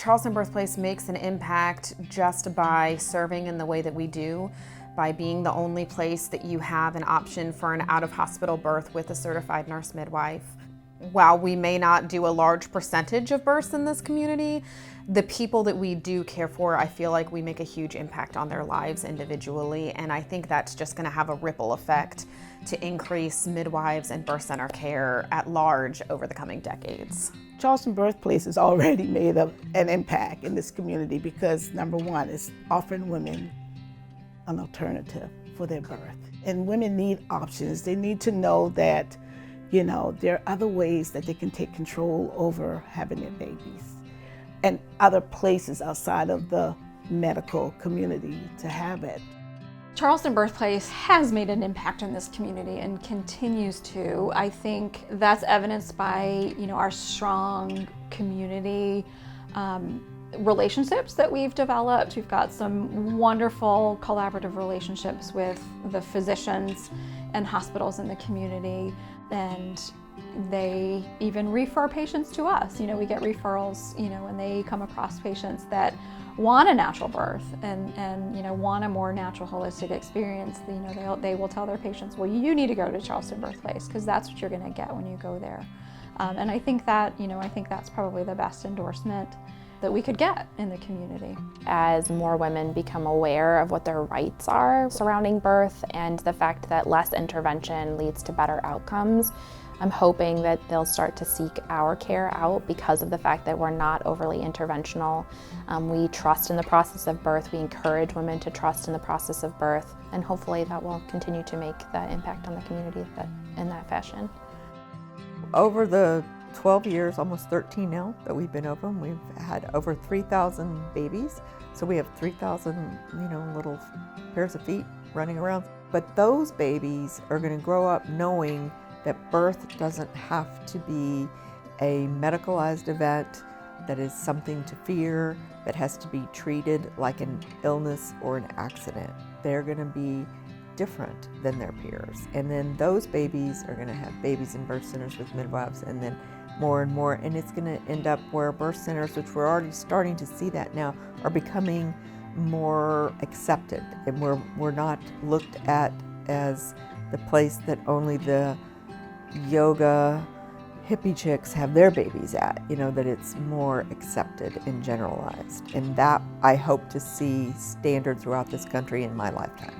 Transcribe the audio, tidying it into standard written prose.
Charleston Birth Place makes an impact just by serving in the way that we do, by being the only place that you have an option for an out-of-hospital birth with a certified nurse midwife. While we may not do a large percentage of births in this community, the people that we do care for, I feel like we make a huge impact on their lives individually, and I think that's just going to have a ripple effect to increase midwives and birth center care at large over the coming decades. Charleston Birth Place has already made an impact in this community because, number one, it's offering women an alternative for their birth. And women need options. They need to know that, there are other ways that they can take control over having their babies and other places outside of the medical community to have it. Charleston Birth Place has made an impact in this community and continues to. I think that's evidenced by, our strong community relationships that we've developed. We've got some wonderful collaborative relationships with the physicians and hospitals in the community, and they even refer patients to us. We get referrals, when they come across patients that want a natural birth and want a more natural holistic experience. They will tell their patients, well, you need to go to Charleston Birth Place because that's what you're going to get when you go there. And I think that, I think that's probably the best endorsement that we could get in the community. As more women become aware of what their rights are surrounding birth and the fact that less intervention leads to better outcomes, I'm hoping that they'll start to seek our care out because of the fact that we're not overly interventional. We trust in the process of birth. We encourage women to trust in the process of birth, and hopefully that will continue to make the impact on the community in that fashion. Over the 12 years, almost 13 now, that we've been open, we've had over 3,000 babies. So we have 3,000, little pairs of feet running around. But those babies are going to grow up knowing that birth doesn't have to be a medicalized event that is something to fear, that has to be treated like an illness or an accident. They're going to be different than their peers. And then those babies are going to have babies in birth centers with midwives, and then more and more, and it's going to end up where birth centers, which we're already starting to see that now, are becoming more accepted, and we're not looked at as the place that only the yoga hippie chicks have their babies at, that it's more accepted and generalized. And that I hope to see standard throughout this country in my lifetime.